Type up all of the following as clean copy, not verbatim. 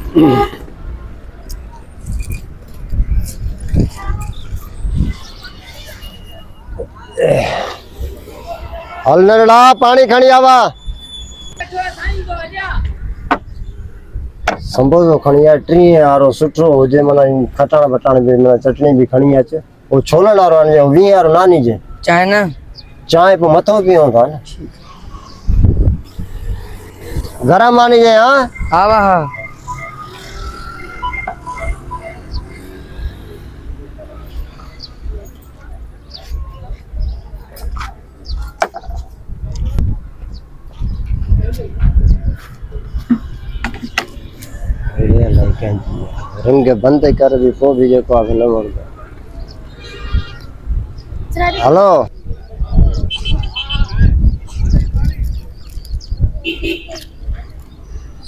हल नरड़ा पानी खणी आवा संबोधो खणी आ ट्री यारो सुठो हो जे मना खटाण बटाण भी मना चटनी भी खणी अचे ओ छोलण वारो ने 20 यारो नानी जे चाय ना चाय पे मथो पियो था ना गरम मानी जे हां आवा हां ये नहीं कहती रंग बंद कर भी को भी जो को न मोड़ हेलो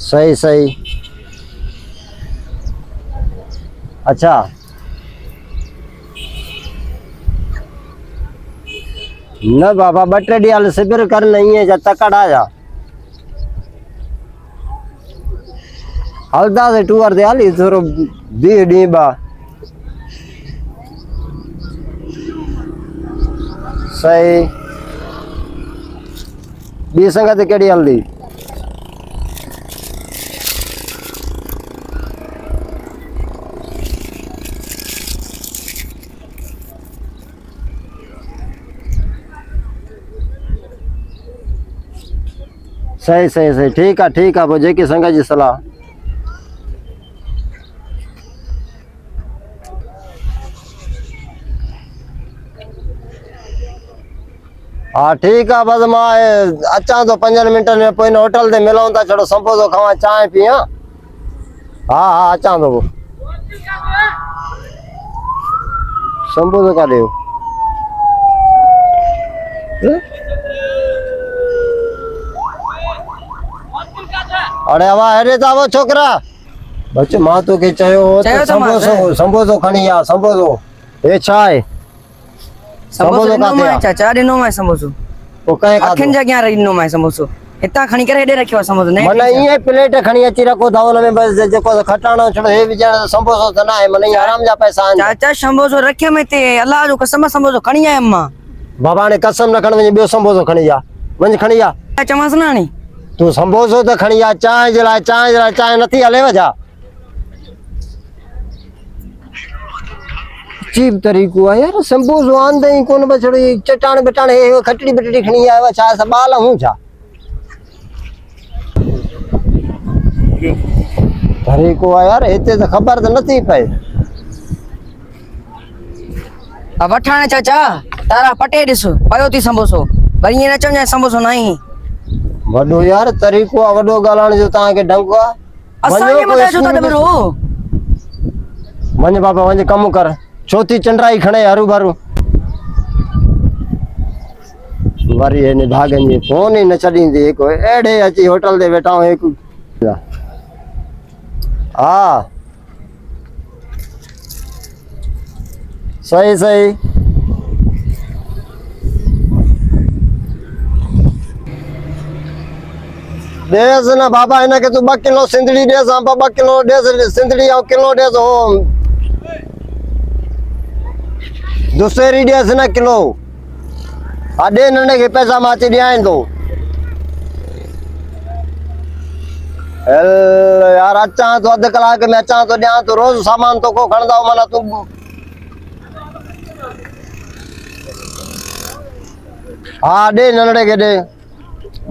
सही सही अच्छा न बाबा बटे ॾियाल शिविर कर नहीं है जब तक आ जा हलदा से टूर दे हाली थोरो दी डी बा सही बी संगत केड़ी हल्दी सही सही सही ठीक है वो जेकी संगत जी सलाह हाँ ठीक है बस मां अचा तो 5 मिनट में पोइ होटल ते मिलूं था छड़ो संबोधो खावा चाय पिया हाँ हाँ अचा तो संबोधो का देव अरे हवा अरे था वो छोकरा बच्चे मां तो के चयो संबोधो संबोधो खणी आ संबोधो ए चाय संबोधो का दे चाचा दिनो में समोसो ओ कहे का अखन जगह रहिनो में समोसो इता खणी करे हेडे रखियो समोसो नहीं मने ये प्लेट खणी अची रखो धावल में बस जेको खटाणो छड़ो हे विजण संबोधो त ना है मने आराम जा पैसा चाचा संबोसो रखे में ते अल्लाह जो कसम संबोसो खणी आया अम्मा बाबा ने कसम न खण वञ बियो संबोधो खणी जा वञ खणी जा चमस ना नी तू संबोधो त खणी जा चाय जे लाइ चाय नथी हले वजा चीप तरीको है यार संबोधो आंदे ही कोन बछड़ी चटाण बटाण हे खटड़ी बटड़ी खणी आया छा सबाल हूं छा तरीको है यार इते तो खबर त नथी पए अब वठाने चाचा तारा पटे दिसो पयो थी संबोसो पर ये न चमजा संबोसो नहीं वडो यार तरीको आ वडो गालाण जो ता के ढंग आ असा के मता जो त बरो वञ बाबा वञ कम कर चौथी चंडराई खणे हरू भरू वरी ने भागन जी फोन ही न छडींदी को एड़े अची होटल दे बैठा हूं एक हां सही सही देस ना बाबा इना के तू 2 किलो सिंधड़ी देस 2 किलो देस सिंधड़ी और किलो देस हो दूसरी देस ना किलो आडे नने के पैसा माचे दियां तो हेल यार अचा तो अध कलाक में अचा तो दियां तो रोज सामान तो को खणदा माना तू हाँ दे नंढे के दे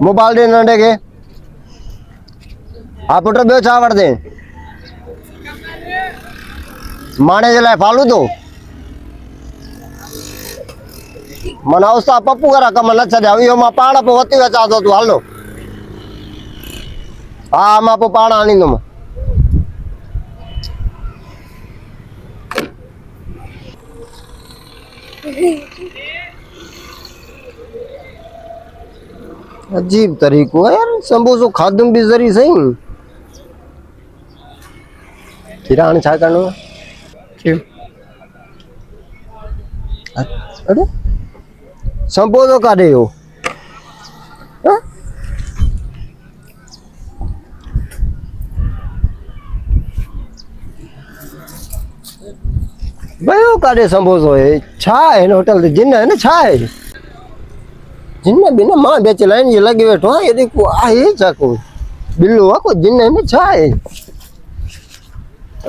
मोबाइल दे नंढे के हाँ पुट बे छा वठ दे माने जे लाइ फालू तो मना उस्ता पप्पू करा कम न छॾिया इहो मां पाण पोइ वती अचां थो तूं हलो हा मां पोइ पाण आणींदुमि अजीब तरीको है यार संबोसो खादुम भी जरी सही किरान छा करनो क्यों अरे संबोसो काढे हो बयो काॾे संबोसो है छा आहे हिन होटल ते जिन आहे न छा आहे जिन बिन मां बेच लाइन जे लॻी वेठो आहियां हेॾे को आहे छा को बिल्लो आहे को जिन आहे न छा आहे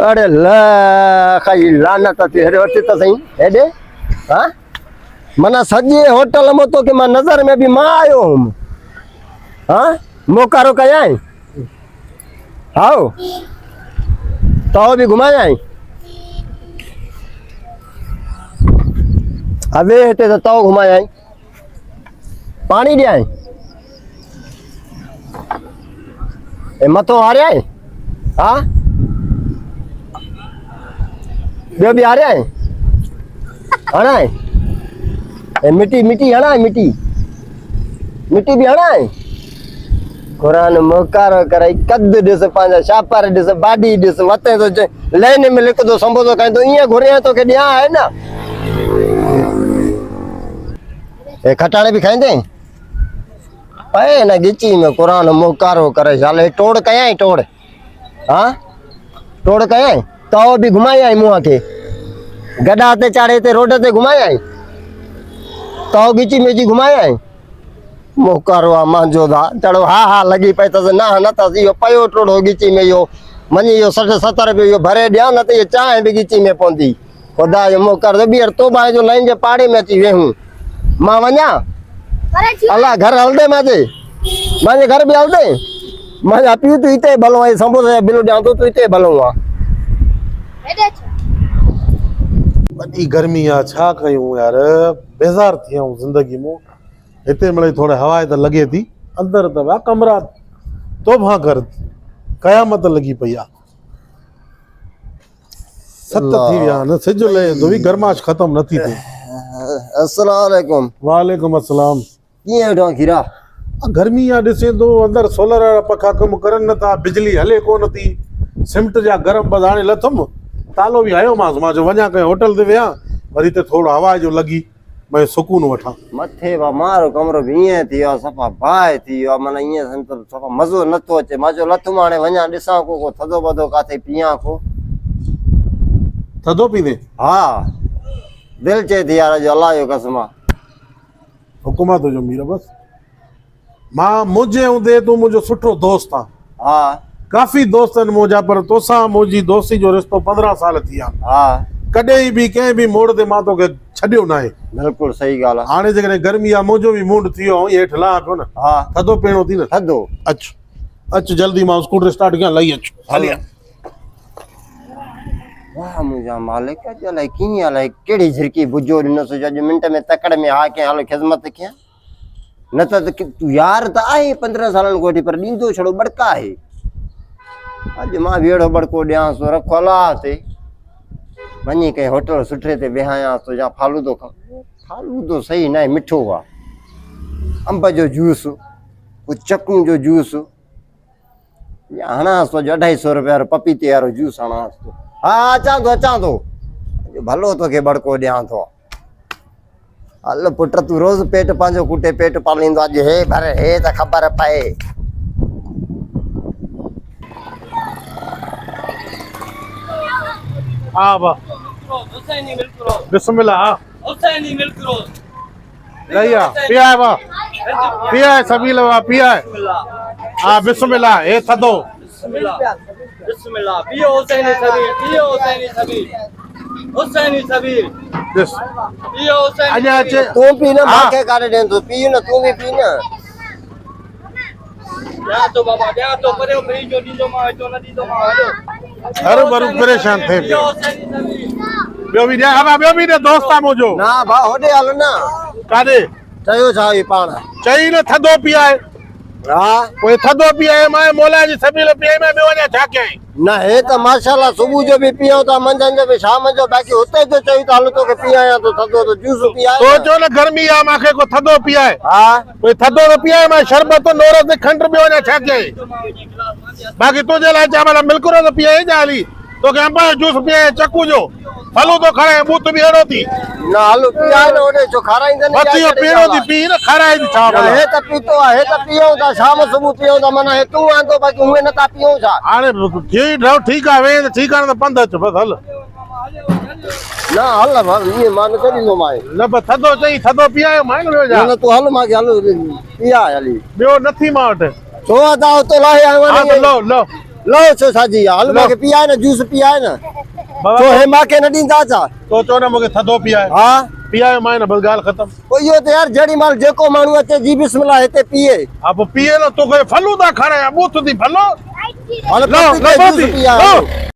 अरे ला खाई लानत थी हेॾे वठी त सही हेॾे हा माना सॼे होटल में तो के मां नज़र में बि मां आयो हुउमि हा मोकारो कयाई आओ तो भी घुमायाई अबे हेठे तो ताओ घुमायाई पानी ॾियाई ए मथो हारियाई हा ॿियो बि हारियाई हणाई ए मिट्टी मिट्टी हणाई मिट्टी मिट्टी बि हणाई कुरान मोकारो कराई कद ॾिस पंहिंजा छापर ॾिस बाडी ॾिस मथे तो लाइन में लिखंदो संबोसो खाईंदो ईअं घुरियां तोखे ॾियां आहे न ए खटाणे बि खाईंदे पए न गिची में कुरान मोकारो करे हाले टोड़ कयाई टोड़ हा टोड़ कयाई तो बि घुमायाई मुंहं खे गॾा ते चाढ़े ते रोड ते घुमायाई तो गिची मेची घुमायाई मोकारो आहे मुंहिंजो दा चढ़ो हा हा लॻी पई अथसि न अथसि इहो पियो टोड़ो गिची में इहो वञी इहो 60-70 रुपयो इहो भरे ॾियां न त इहो चांहि बि गिची में पवंदी ख़ुदा जो मोकर त ॿीहर तोबा जो लाइन जे पाड़े में अची वेहूं मां वञा अलाह घर हलंदे मुंहिंजे घर बि हलंदे मुंहिंजा पीउ तूं हिते भलो आहे संबोसे जो बिल ॾियां थो तूं हिते भलो आहे वॾी गर्मी आहे छा कयूं यार बेज़ार थी विया आहियूं ज़िंदगी में हिते मिड़ई थोड़े हवा त लॻे थी अंदर त विया कमरा तोबा कर क़यामत लॻी पई आहे सत थी विया आहिनि सिज लहे थो गरमाश ख़तम नथी थिए अस्सलाम वालेकुम वालेकुम अस्सलाम कीअं वेठो आहे खीरा गर्मी आहे ॾिसे थो अंदर सोलर वारा पखा कमु करनि नथा बिजली हले कोन थी सिमट जा गरम बद हाणे लथुमि तालो बि आयोमांसि मां चयो वञा कंहिं होटल ते विया वरी हिते थोरो हवा जो लॻी मैं सुकून वठां मथे बा मारो कमरो बि ईअं थी वियो सफ़ा बाहि थी वियो माना ईअं सफ़ा मज़ो नथो अचे मां चयो लथुमि हाणे वञा ॾिसां को थधो बधो काथे पियां को थधो पीते हा दिलि चए थी यार जो अलाह जो कसम आहे हुकुम तुंहिंजो मीर बसि मां मुंहिंजे हूंदे तूं मुंहिंजो सुठो दोस्त आहे हा काफ़ी दोस्त आहिनि मुंहिंजा पर तोसां मुंहिंजी दोस्ती जो रिश्तो 15 साल थी विया हा कॾहिं बि कंहिं बि मोड़ ते मां तोखे छॾियो न आहे बिल्कुलु सही ॻाल्हि आहे हाणे जेकॾहिं गर्मी आहे मुंहिंजो बि मूड थी वियो ऐं हेठि लहां पियो न हा थधो पीअणो थी न थधो अचु जल्दी मां स्कूटर स्टार्ट कयां लही अचु हली वाह मुंहिंजा मालिक अॼु अलाए कीअं अलाए कहिड़ी झिरकी भुजो ॾिनोसि अॼु मिंट में तकड़ में हा कयां हलो ख़िदमत कयां न त तूं यार त आहे 15 सालनि खां वठी पर ॾींदो छड़ो बड़का आहे अॼु मां बि अहिड़ो बड़को ॾियांसि रखो अलाह ते वञी कंहिं होटल सुठे ते विहायांसि थो या फालूदो फालूदो सही न आहे मिठो आहे अंब जो जूस कुझु चकूं जो जूस या हणांसि थो 250 रुपया वारो पपीते वारो जूस हणांसि थो हा अचां थो भलो तोखे बड़को ॾियां थो हल पुट तूं रोज़ पेट पंहिंजो कुटे पेट पालींदो अॼु हे भर हे त ख़बर पए हा वाह बिस्मिल्लाह लइया पिया है वाह पिया है सभी लोग पिया है हाँ बिस्मिल्लाह ये थदो बिस्मिल्लाह पियो हुसैनी सबीर पियो हुसैनी सबीर हुसैनी सबीर दिस पियो हुसैनी अजा अचे तू पी न मांखे काढे ॾे तूं पी न तू बि पी न या तो बाबा या तो करे फ्री जो ॾींदो मां हेठो न ॾींदो मां हलो हर बार परेशान थे पियो हुसैनी सबीर ॿियो बि ॾे हवा ॿियो बि ॾे दोस्त आहे मुंहिंजो ना भाउ होॾे हल न काॾे चयो छा ई पाण चई न थधो पीआए हा कोई थधो पीआए मां मोला जी सभी लोग पीआए मैं ॿियो वञा छा कयां न हे त माशाल्लाह सुबुह जो बि पियूं था मंझंदि जो बि शाम जो बाक़ी हुते जो चई त हल तोखे पीआयां तो थधो तो जूस तो पीआए जो न गर्मी आहे मूंखे को थधो पीआए हा कोई थधो तो पीआए मां शरबत नोरस ते खंड ॿियो वञा छा कयां बाक़ी तुंहिंजे लाइ छा भला मिल्क रोज़ पीआए छा हली तोखे अंब जो जूस पीआए चकू जो फलू तो खाराए बूत बि अहिड़ो थी न हल पीआए न होॾे छो खाराईंदे बस इहो पीअणो थी पी न खाराए थी छा भला हे त पीतो आहे हे त पियूं था शाम सुबुह पियूं था माना हे तूं आंदो बाक़ी उहे नथा पियूं छा हाणे ठीक आहे वे ठीक आहे त पंध अच बस हल ना हल ये मान करी नो माए न बस थधो चई थधो पीआयो मां नो जा ना तू हल मागे हल पिया हली ॿियो नथी मां वटि छो ता तो लाए हा आवा त लो लो लो छो साजी हल मागे पिया ना जूस पिया ना बाबा छो हे माके न दींदा चा तो चो न मूंखे थधो पीआयो हां पीआयो मां न बस ॻाल्हि ख़तम ओ यो तो यार जड़ी माल जेको मानू अचे जी बिस्मिल्लाह हिते पिए हा पोइ पीए न तोखे फलूदा खारायां बूथ थी फलो हल लो पपीते लो जूस भाभी, पिया लो।